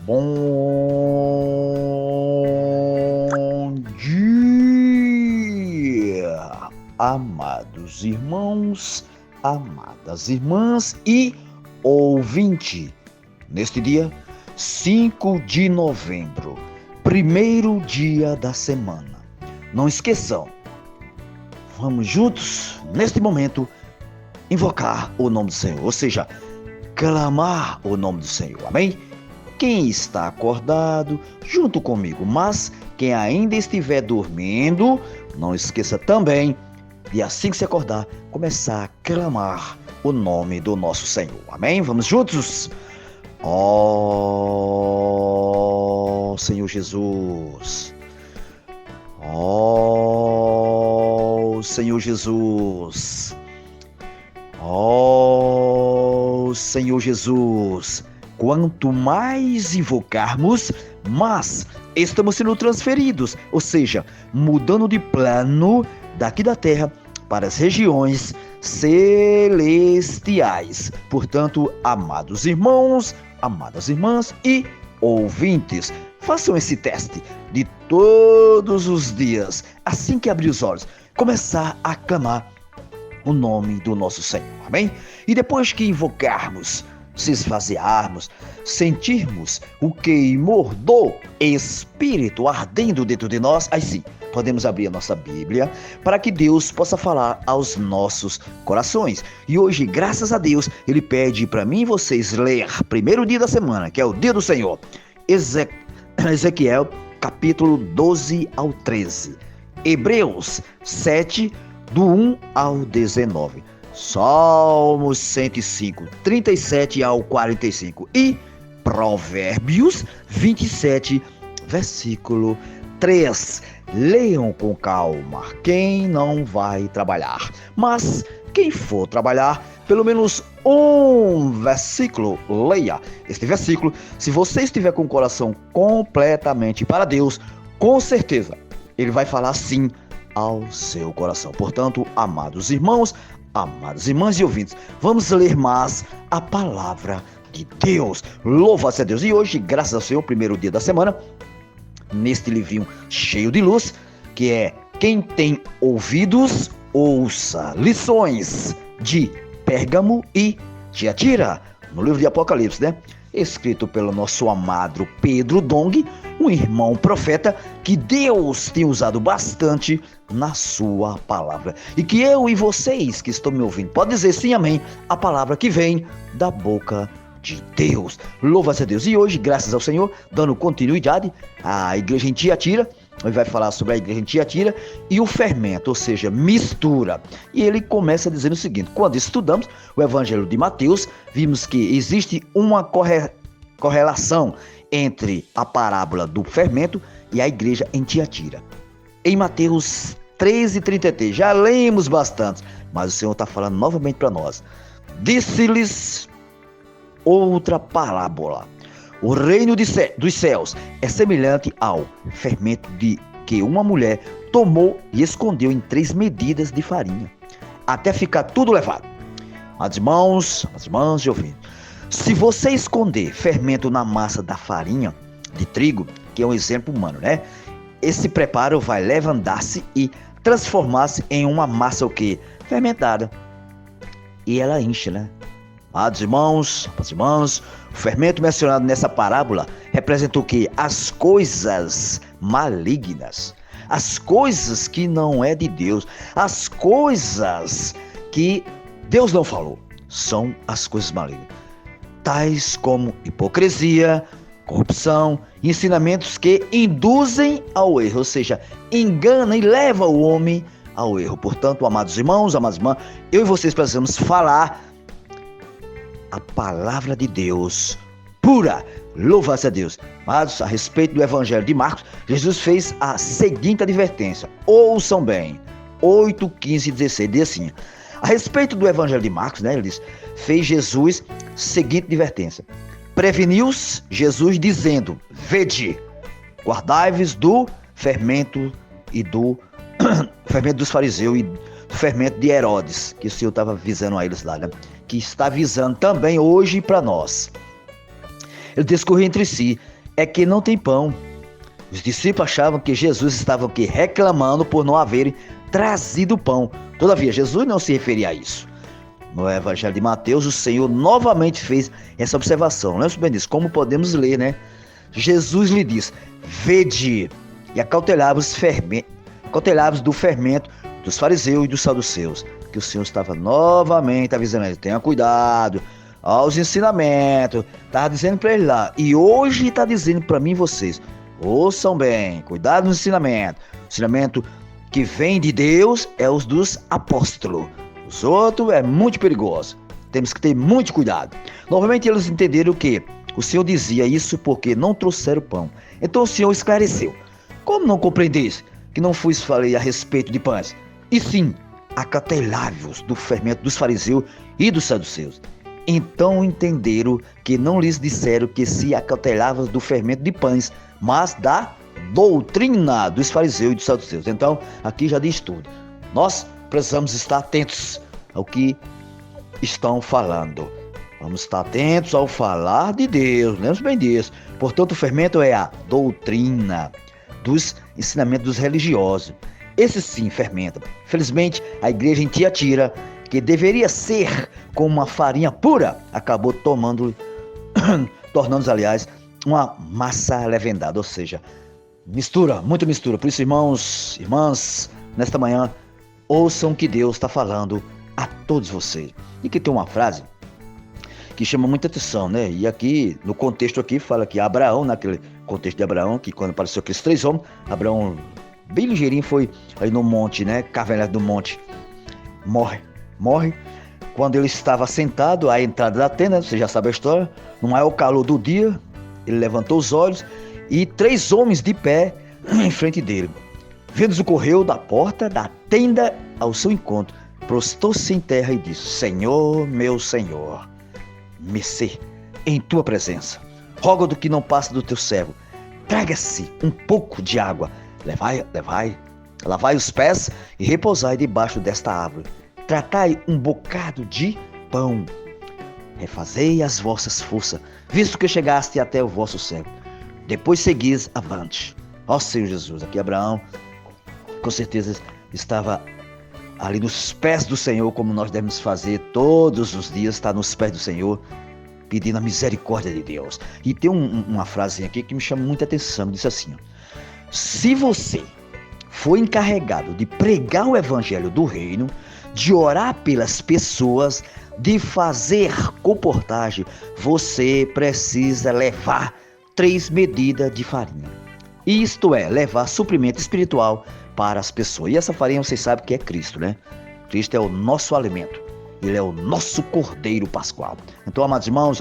Bom dia, amados irmãos, amadas irmãs e ouvinte. Neste dia, 5 de novembro, primeiro dia da semana. Não esqueçam, vamos juntos, neste momento, invocar o nome do Senhor, ou seja, clamar o nome do Senhor, amém? Quem está acordado, junto comigo, mas quem ainda estiver dormindo, não esqueça também de, assim que se acordar, começar a clamar o nome do nosso Senhor, amém? Vamos juntos? Ó Senhor Jesus, ó Senhor Jesus, ó Senhor Jesus. Quanto mais invocarmos, mais estamos sendo transferidos, ou seja, mudando de plano daqui da terra para as regiões celestiais. Portanto, amados irmãos, amadas irmãs e ouvintes, façam esse teste de todos os dias, assim que abrir os olhos, começar a clamar o nome do nosso Senhor, amém? E depois que invocarmos, se esvaziarmos, sentirmos o queimor do Espírito ardendo dentro de nós, aí sim, podemos abrir a nossa Bíblia para que Deus possa falar aos nossos corações. E hoje, graças a Deus, Ele pede para mim e vocês ler primeiro dia da semana, que é o dia do Senhor, Ezequiel capítulo 12 ao 13, Hebreus 7, do 1 ao 19, Salmos 105, 37 ao 45 e Provérbios 27, versículo 3. Leiam com calma quem não vai trabalhar, mas quem for trabalhar, pelo menos um versículo, leia este versículo. Se você estiver com o coração completamente para Deus, com certeza Ele vai falar sim ao seu coração. Portanto, amados irmãos, amadas irmãs e ouvintes, vamos ler mais a palavra de Deus. Louva-se a Deus. E hoje, graças ao Senhor, primeiro dia da semana, neste livrinho cheio de luz, que é Quem tem ouvidos, ouça. Lições de Pérgamo e Tiatira, no livro de Apocalipse, né? Escrito pelo nosso amado Pedro Dong, um irmão profeta que Deus tem usado bastante na sua palavra. E que eu e vocês que estão me ouvindo podem dizer sim, amém, a palavra que vem da boca de Deus. Louva-se a Deus. E hoje, graças ao Senhor, dando continuidade à igreja em Tiatira, ele vai falar sobre a igreja em Tiatira e o fermento, ou seja, mistura. E ele começa dizendo o seguinte: quando estudamos o Evangelho de Mateus, vimos que existe uma correlação entre a parábola do fermento e a igreja em Tiatira. Em Mateus 13:33, já lemos bastante, mas o Senhor está falando novamente para nós. Disse-lhes outra parábola: o reino dos céus é semelhante ao fermento de que uma mulher tomou e escondeu em 3 medidas de farinha, até ficar tudo levado. As irmãs e ouvintes, se você esconder fermento na massa da farinha de trigo, que é um exemplo humano, né? Esse preparo vai levantar-se e transformar-se em uma massa o quê? Fermentada. E ela enche, né? Amados irmãos, o fermento mencionado nessa parábola representa o quê? As coisas malignas, as coisas que não é de Deus, as coisas que Deus não falou, são as coisas malignas, tais como hipocrisia, corrupção, ensinamentos que induzem ao erro, ou seja, enganam e levam o homem ao erro. Portanto, amados irmãos, amadas irmãs, eu e vocês precisamos falar a palavra de Deus pura. Louva-se a Deus. Mas a respeito do Evangelho de Marcos, Jesus fez a seguinte advertência. Ouçam bem. 8, 15 e 16. Diz assim: a respeito do Evangelho de Marcos, né, ele diz, fez Jesus seguinte advertência. Preveniu-os Jesus dizendo: vede, guardai-vos do fermento e do fermento dos fariseus e do fermento de Herodes, que o Senhor estava avisando a eles lá, né? Que está avisando também hoje para nós. Ele discorria entre si: é que não tem pão. Os discípulos achavam que Jesus estava aqui reclamando por não haverem trazido pão. Todavia, Jesus não se referia a isso. No Evangelho de Mateus, o Senhor novamente fez essa observação. Lembra-se bem disso? Como podemos ler, né? Jesus lhe diz: vede, e acautelai-vos do fermento dos fariseus e dos saduceus. Que o Senhor estava novamente avisando ele: tenha cuidado aos ensinamentos. Estava dizendo para ele lá, e hoje está dizendo para mim e vocês: ouçam bem, cuidado no ensinamento. O ensinamento que vem de Deus é os dos apóstolos. Os outros é muito perigoso. Temos que ter muito cuidado. Novamente eles entenderam que o Senhor dizia isso porque não trouxeram pão. Então o Senhor esclareceu: como não compreendeis que não falei a respeito de pães? E sim, acautelai-vos do fermento dos fariseus e dos saduceus. Então entenderam que não lhes disseram que se acautelavam do fermento de pães, mas da doutrina dos fariseus e dos saduceus. Então aqui já diz tudo. Nós precisamos estar atentos ao que estão falando. Vamos estar atentos ao falar de Deus. Lembre-se bem disso. Portanto, o fermento é a doutrina dos ensinamentos dos religiosos. Esse sim fermenta. Felizmente, a igreja em Tiatira, que deveria ser como uma farinha pura, acabou tornando-se, aliás, uma massa levedada, ou seja, mistura, muita mistura. Por isso, irmãos, irmãs, nesta manhã, ouçam o que Deus está falando a todos vocês. E que tem uma frase que chama muita atenção, né? E aqui, no contexto aqui, fala que Abraão, naquele contexto de Abraão, que quando apareceu aqueles 3 homens, Abraão, bem ligeirinho, foi aí no monte, né? Caverna do monte, morre. Quando ele estava sentado à entrada da tenda, você já sabe a história, no maior calor do dia, ele levantou os olhos e 3 homens de pé em frente dele. Vendo-os, correu da porta da tenda ao seu encontro, prostou-se em terra e disse: Senhor, meu Senhor, mercê em tua presença. Roga do que não passa do teu servo. Traga-se um pouco de água. Lavai os pés e repousai debaixo desta árvore. Tratai um bocado de pão. Refazei as vossas forças, visto que chegaste até o vosso servo. Depois seguis avante. Ó Senhor Jesus, aqui Abraão, com certeza, estava ali nos pés do Senhor, como nós devemos fazer todos os dias, estar nos pés do Senhor, pedindo a misericórdia de Deus. E tem uma frase aqui que me chama muita atenção, diz assim: se você for encarregado de pregar o evangelho do reino, de orar pelas pessoas, de fazer comportagem, você precisa levar 3 medidas de farinha. Isto é, levar suprimento espiritual para as pessoas. E essa farinha vocês sabem que é Cristo, né? Cristo é o nosso alimento. Ele é o nosso Cordeiro Pascual. Então, amados irmãos,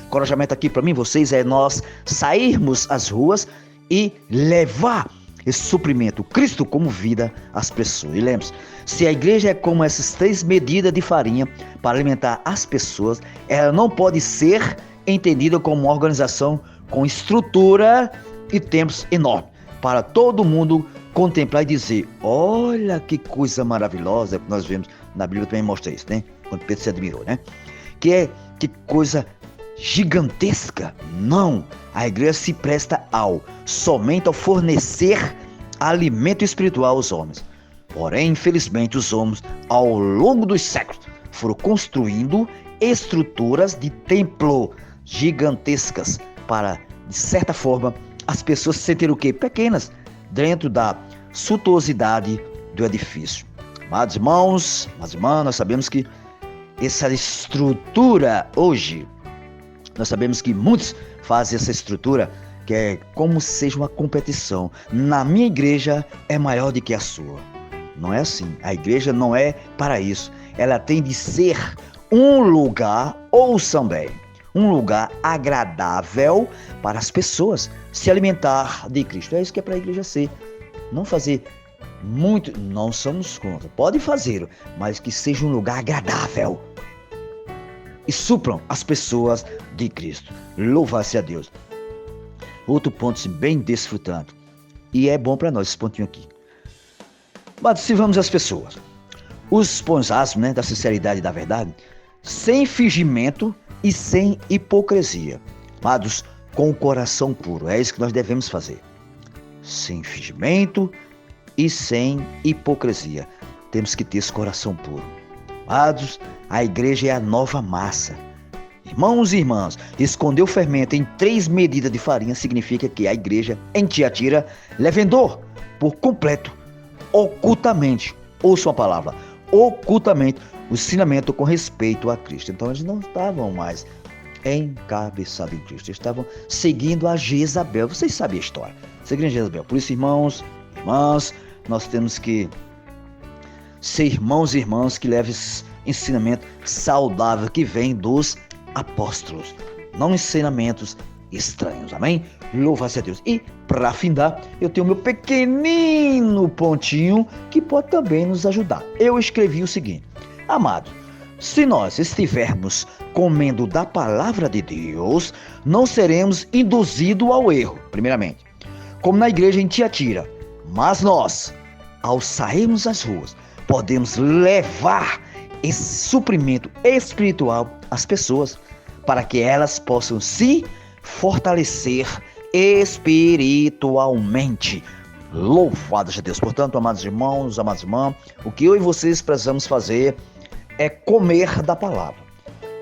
encorajamento aqui para mim, vocês, é nós sairmos às ruas e levar esse suprimento, Cristo como vida, às pessoas. E lembre-se, se a igreja é como essas 3 medidas de farinha para alimentar as pessoas, ela não pode ser entendida como uma organização com estrutura e tempos enormes, para todo mundo contemplar e dizer: olha que coisa maravilhosa que nós vemos na Bíblia, também mostra isso, né? Quando Pedro se admirou, né? Que coisa gigantesca. Não, a igreja se presta somente ao fornecer alimento espiritual aos homens. Porém, infelizmente, os homens, ao longo dos séculos, foram construindo estruturas de templo gigantescas para, de certa forma, as pessoas se sentirem o quê? Pequenas, dentro da suntuosidade do edifício. Amados irmãos, mas irmãs, nós sabemos que essa estrutura hoje, nós sabemos que muitos fazem essa estrutura que é como se seja uma competição. Na minha igreja é maior do que a sua. Não é assim. A igreja não é para isso. Ela tem de ser um lugar, ouçam bem, um lugar agradável para as pessoas se alimentar de Cristo. É isso que é para a igreja ser. Não fazer muito, não somos contra. Pode fazer, mas que seja um lugar agradável e supram as pessoas de Cristo. Louvar-se a Deus. Outro ponto bem desfrutando. E é bom para nós esse pontinho aqui. Mas se vamos às pessoas, os pães asmos, né, da sinceridade e da verdade, sem fingimento e sem hipocrisia. Amados, com o coração puro. É isso que nós devemos fazer. Sem fingimento e sem hipocrisia. Temos que ter esse coração puro. Amados, a igreja é a nova massa. Irmãos e irmãs, esconder o fermento em 3 medidas de farinha significa que a igreja em Tiatira levedou por completo, ocultamente, ouçam a palavra, ocultamente, o ensinamento com respeito a Cristo. Então eles não estavam mais encabeçados em Cristo, eles estavam seguindo a Jezabel. Vocês sabem a história, seguindo a Jezabel. Por isso, irmãos, irmãs, nós temos que ser irmãos e irmãs que levem esse ensinamento saudável que vem dos apóstolos, não ensinamentos estranhos, amém? Louva-se a Deus. E para findar, eu tenho meu pequenino pontinho que pode também nos ajudar. Eu escrevi o seguinte: amado, se nós estivermos comendo da palavra de Deus, não seremos induzidos ao erro, primeiramente, como na igreja em Tiatira, mas nós, ao sairmos às ruas, podemos levar esse suprimento espiritual às pessoas, para que elas possam se fortalecer espiritualmente. Louvado seja Deus. Portanto, amados irmãos, amadas irmãs, o que eu e vocês precisamos fazer é comer da palavra.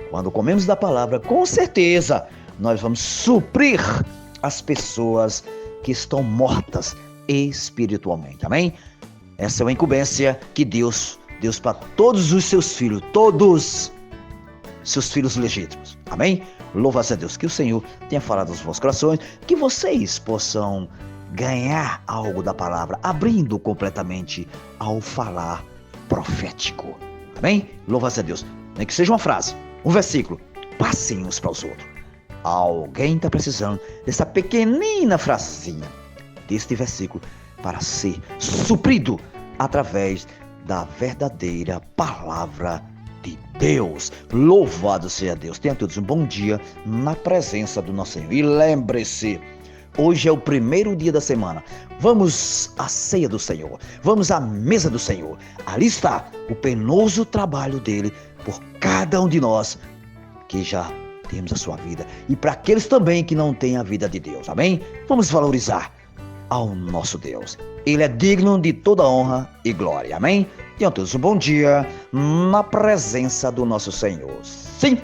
Quando comemos da palavra, com certeza, nós vamos suprir as pessoas que estão mortas espiritualmente. Amém? Essa é uma incumbência que Deus para todos os seus filhos, todos seus filhos legítimos. Amém? Louva-se a Deus. Que o Senhor tenha falado aos vossos corações, que vocês possam ganhar algo da palavra, abrindo completamente ao falar profético. Amém? Louva-se a Deus. Nem que seja uma frase, um versículo, passem uns para os outros. Alguém está precisando dessa pequenina frasezinha, deste versículo, para ser suprido através da verdadeira palavra de Deus. Louvado seja Deus. Tenha todos um bom dia na presença do nosso Senhor. E lembre-se, hoje é o primeiro dia da semana. Vamos à ceia do Senhor. Vamos à mesa do Senhor. Ali está o penoso trabalho dele por cada um de nós que já temos a sua vida. E para aqueles também que não têm a vida de Deus. Amém? Vamos valorizar ao nosso Deus. Ele é digno de toda honra e glória. Amém? Tenham todos um bom dia na presença do nosso Senhor. Sim!